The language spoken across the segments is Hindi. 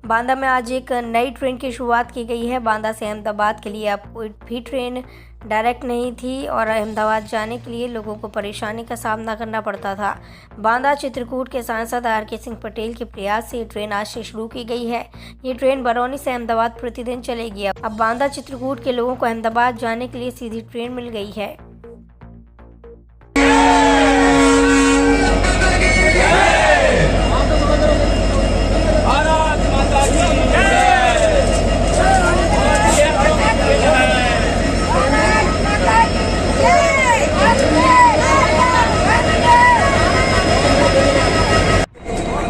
बांदा में आज एक नई ट्रेन की शुरुआत की गई है। बांदा से अहमदाबाद के लिए अब कोई भी ट्रेन डायरेक्ट नहीं थी और अहमदाबाद जाने के लिए लोगों को परेशानी का सामना करना पड़ता था। बांदा चित्रकूट के सांसद आर.के. सिंह पटेल के प्रयास से ये ट्रेन आज से शुरू की गई है। ये ट्रेन बरौनी से अहमदाबाद प्रतिदिन चलेगी। अब बांदा चित्रकूट के लोगों को अहमदाबाद जाने के लिए सीधी ट्रेन मिल गई है।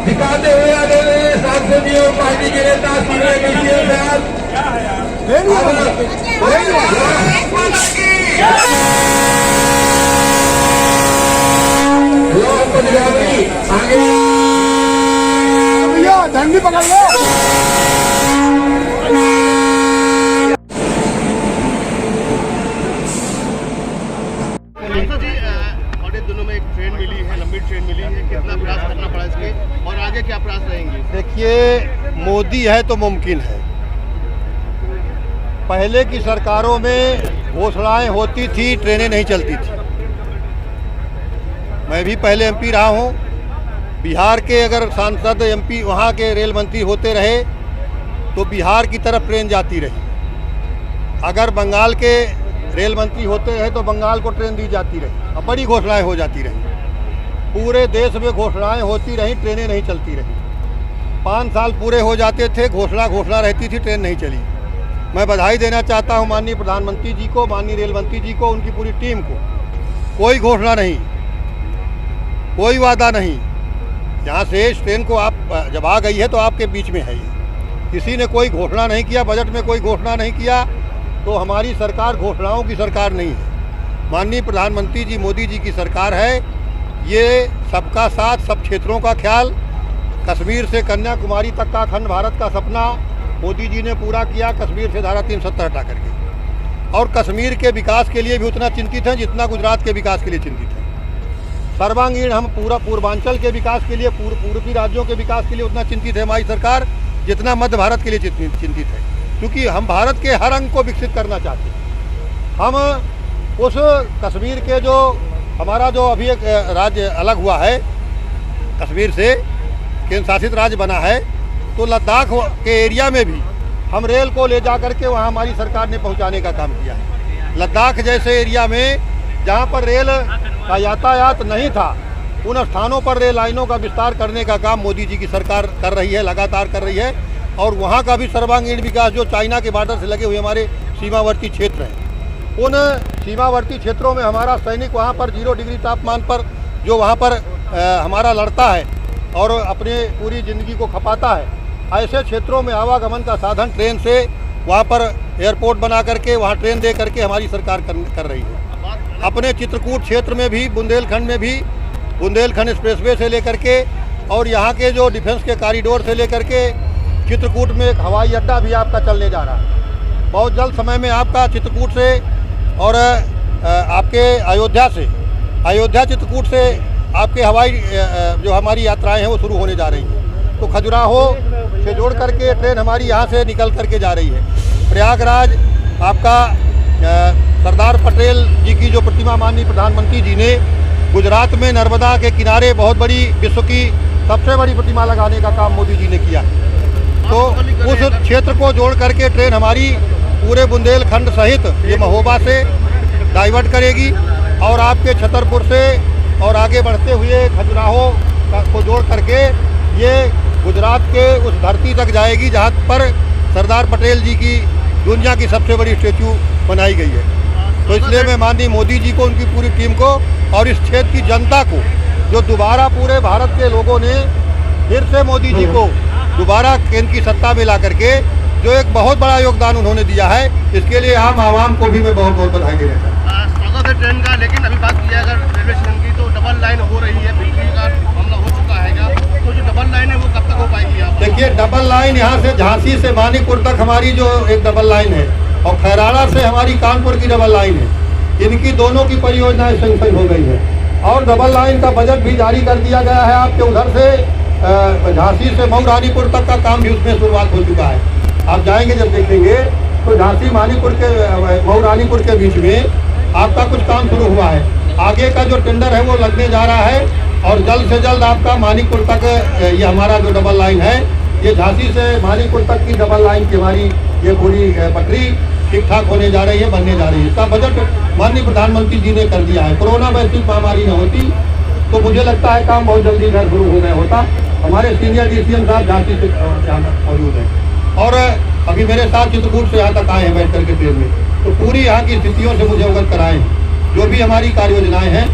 दिखाते हुए आदरणीय सांसदीय पार्टी के नेता भैया झंडी पकड़ लो। दिनों में एक ट्रेन मिली है, लंबी ट्रेन मिली है, कितना प्रयास करना पड़ा इसके और आगे क्या प्रयास रहेंगे? देखिए, मोदी है तो मुमकिन है। पहले की सरकारों में घोषणाएं होती थी, ट्रेनें नहीं चलती थी। मैं भी पहले एमपी रहा हूं। बिहार के अगर सांसद एमपी वहां के रेल मंत्री होते रहे तो बिहार की तरफ ट्रेन जाती रही। अगर बंगाल के रेल मंत्री होते रहे तो बंगाल को ट्रेन दी जाती रही और बड़ी घोषणाएं हो जाती रही। पूरे देश में घोषणाएं होती रही, ट्रेनें नहीं चलती रही। 5 साल पूरे हो जाते थे, घोषणा रहती थी, ट्रेन नहीं चली। मैं बधाई देना चाहता हूं माननीय प्रधानमंत्री जी को, माननीय रेल मंत्री जी को, उनकी पूरी टीम को। कोई घोषणा नहीं, कोई वादा नहीं। यहाँ से इस ट्रेन को आप जब आ गई है तो आपके बीच में है ये। किसी ने कोई घोषणा नहीं किया, बजट में कोई घोषणा नहीं किया, तो हमारी सरकार घोषणाओं की सरकार नहीं है। माननीय प्रधानमंत्री जी मोदी जी की सरकार है। ये सबका साथ, सब क्षेत्रों का ख्याल, कश्मीर से कन्याकुमारी तक का अखंड भारत का सपना मोदी जी ने पूरा किया, कश्मीर से धारा 370 हटा करके। और कश्मीर के विकास के लिए भी उतना चिंतित हैं जितना गुजरात के विकास के लिए चिंतित हैं। सर्वांगीण हम पूरा पूर्वांचल के विकास के लिए, पूर्वी राज्यों के विकास के लिए उतना चिंतित है हमारी सरकार जितना मध्य भारत के लिए चिंतित है। क्योंकि हम भारत के हर अंग को विकसित करना चाहते हैं। हम उस कश्मीर के जो हमारा जो अभी एक राज्य अलग हुआ है, कश्मीर से केंद्र शासित राज्य बना है, तो लद्दाख के एरिया में भी हम रेल को ले जा करके वहाँ हमारी सरकार ने पहुँचाने का काम किया है। लद्दाख जैसे एरिया में जहाँ पर रेल का यातायात नहीं था, उन स्थानों पर रेल लाइनों का विस्तार करने का काम मोदी जी की सरकार कर रही है, लगातार कर रही है। और वहाँ का भी सर्वांगीण विकास, जो चाइना के बॉर्डर से लगे हुए हमारे सीमावर्ती क्षेत्र हैं, उन सीमावर्ती क्षेत्रों में हमारा सैनिक वहाँ पर 0 डिग्री तापमान पर जो वहाँ पर हमारा लड़ता है और अपने पूरी ज़िंदगी को खपाता है, ऐसे क्षेत्रों में आवागमन का साधन ट्रेन से वहाँ पर एयरपोर्ट बना करके वहाँ ट्रेन दे करके हमारी सरकार कर रही है। अपने चित्रकूट क्षेत्र में भी, बुंदेलखंड में भी, बुंदेलखंड एक्सप्रेसवे से लेकर के और यहाँ के जो डिफेंस के कॉरिडोर से लेकर के चित्रकूट में एक हवाई अड्डा भी आपका चलने जा रहा है। बहुत जल्द समय में आपका चित्रकूट से और आपके अयोध्या चित्रकूट से आपके हवाई जो हमारी यात्राएं हैं वो शुरू होने जा रही हैं। तो खजुराहो से जोड़ करके ट्रेन हमारी यहाँ से निकल करके जा रही है। प्रयागराज आपका सरदार पटेल जी की जो प्रतिमा माननीय प्रधानमंत्री जी ने गुजरात में नर्मदा के किनारे बहुत बड़ी, विश्व की सबसे बड़ी प्रतिमा लगाने का काम मोदी जी ने किया है। तो उस क्षेत्र को जोड़ करके ट्रेन हमारी पूरे बुंदेलखंड सहित ये महोबा से डाइवर्ट करेगी और आपके छतरपुर से और आगे बढ़ते हुए खजुराहो को जोड़ करके ये गुजरात के उस धरती तक जाएगी जहाँ पर सरदार पटेल जी की दुनिया की सबसे बड़ी स्टैचू बनाई गई है। तो इसलिए मैं माननीय मोदी जी को, उनकी पूरी टीम को और इस क्षेत्र की जनता को, जो दोबारा पूरे भारत के लोगों ने फिर से मोदी जी को दोबारा केंद्र की सत्ता में ला करके जो एक बहुत बड़ा योगदान उन्होंने दिया है, इसके लिए आवाम को भी मैं बहुत बहुत बधाई देना चाहता हूँ। स्वागत है ट्रेन का, लेकिन अभी बात की अगर रेलवे स्टेशन की तो डबल लाइन हो रही है, बिजली का मामला हो चुका है, तो जो डबल लाइन है वो कब तक हो पाएगी? आप देखिए, डबल लाइन यहाँ से झांसी से मानीपुर तक हमारी जो एक डबल लाइन है और खैराड़ा से हमारी कानपुर की डबल लाइन है, इनकी दोनों की परियोजनाएं सैंक्शन हो गई है और डबल लाइन का बजट भी जारी कर दिया गया है। आपके उधर से झांसी से मऊ रानीपुर तक का काम भी उसमें शुरुआत हो चुका है। आप जाएंगे जब देखेंगे तो झांसी मानीपुर के मऊ रानीपुर के बीच में आपका कुछ काम शुरू हुआ है। आगे का जो टेंडर है वो लगने जा रहा है और जल्द से जल्द आपका मानीपुर तक ये हमारा जो डबल लाइन है, ये झांसी से मानीपुर तक की डबल लाइन की हमारी ये पूरी पटरी ठीक ठाक होने जा रही है, बनने जा रही है। इसका बजट माननीय प्रधानमंत्री जी ने कर दिया है। कोरोना वैश्विक महामारी न होती तो मुझे लगता है काम बहुत जल्दी घर शुरू हो गया होता। हमारे सीनियर DCM साहब झांसी से यहाँ मौजूद हैं और अभी मेरे साथ चित्रकूट से यहाँ तक आए हैं बैठ करके ट्रेन में, तो पूरी यहाँ की स्थितियों से मुझे अवगत कराए हैं। जो भी हमारी कार्य योजनाएँ हैं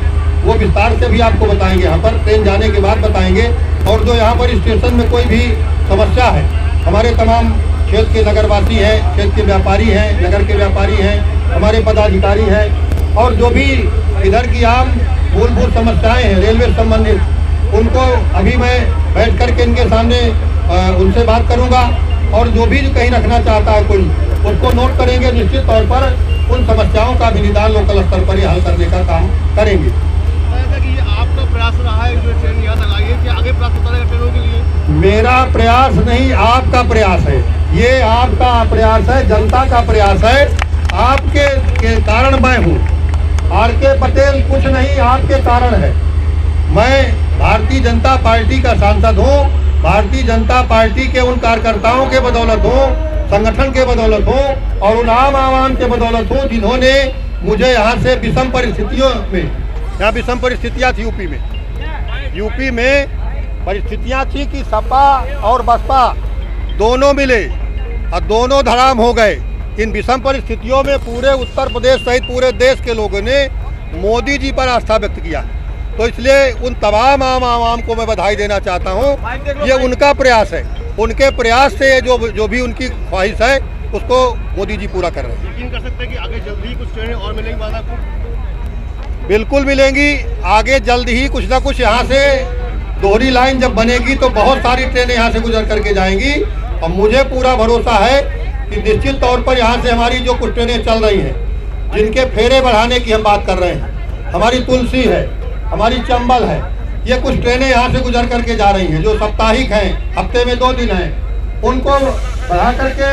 वो विस्तार से भी आपको बताएंगे, यहाँ पर ट्रेन जाने के बाद बताएंगे। और जो यहाँ पर स्टेशन में कोई भी समस्या है, हमारे तमाम क्षेत्र के नगरवासी हैं, क्षेत्र के व्यापारी हैं, नगर के व्यापारी हैं, हमारे पदाधिकारी हैं और जो भी इधर की आम मूलभूत समस्याएं हैं रेलवे संबंधित, उनको अभी मैं बैठ करके इनके सामने उनसे बात करूंगा और जो भी कहीं रखना चाहता है कोई, उसको नोट करेंगे। निश्चित तौर पर उन समस्याओं का भी निदान लोकल स्तर पर ही हल करने का काम करेंगे। कि आपका प्रयास रहा है जो ट्रेन यहाँ तक आई है कि आगे प्रयास होता रहेगा ट्रेनों के लिए? मेरा प्रयास नहीं, आपका प्रयास है। ये आपका प्रयास है, जनता का प्रयास है। आपके कारण मैं हूँ। RK पटेल कुछ नहीं, आपके कारण है। मैं भारतीय जनता पार्टी का सांसद हूँ। भारतीय जनता पार्टी के उन कार्यकर्ताओं के बदौलत हूँ, संगठन के बदौलत हूँ और उन आम आवाम के बदौलत हूँ जिन्होंने मुझे यहाँ से विषम परिस्थितियों में, यहाँ विषम परिस्थितियाँ थी यूपी में परिस्थितियाँ थी कि सपा और बसपा दोनों मिले और दोनों धड़ाम हो गए। इन विषम परिस्थितियों में पूरे उत्तर प्रदेश सहित पूरे देश के लोगों ने मोदी जी पर आस्था व्यक्त किया। तो इसलिए उन तमाम आम आवाम को मैं बधाई देना चाहता हूँ। ये उनका प्रयास है, उनके प्रयास से जो भी उनकी ख्वाहिश है उसको मोदी जी पूरा कर रहे हैं। यकीन कर सकते हैं कि आगे जल्द ही कुछ ट्रेनें और मिलेंगी बांदा को? बिल्कुल मिलेंगी। आगे जल्द ही कुछ ना कुछ यहाँ से दोहरी लाइन जब बनेगी तो बहुत सारी ट्रेनें यहाँ से गुजर करके जाएंगी और मुझे पूरा भरोसा है कि निश्चित तौर पर यहाँ से हमारी जो कुछ ट्रेनें चल रही हैं, जिनके फेरे बढ़ाने की हम बात कर रहे हैं, हमारी तुलसी है, हमारी चंबल है, ये कुछ ट्रेनें यहाँ से गुजर करके जा रही हैं जो साप्ताहिक हैं, हफ्ते में 2 दिन हैं, उनको बढ़ा करके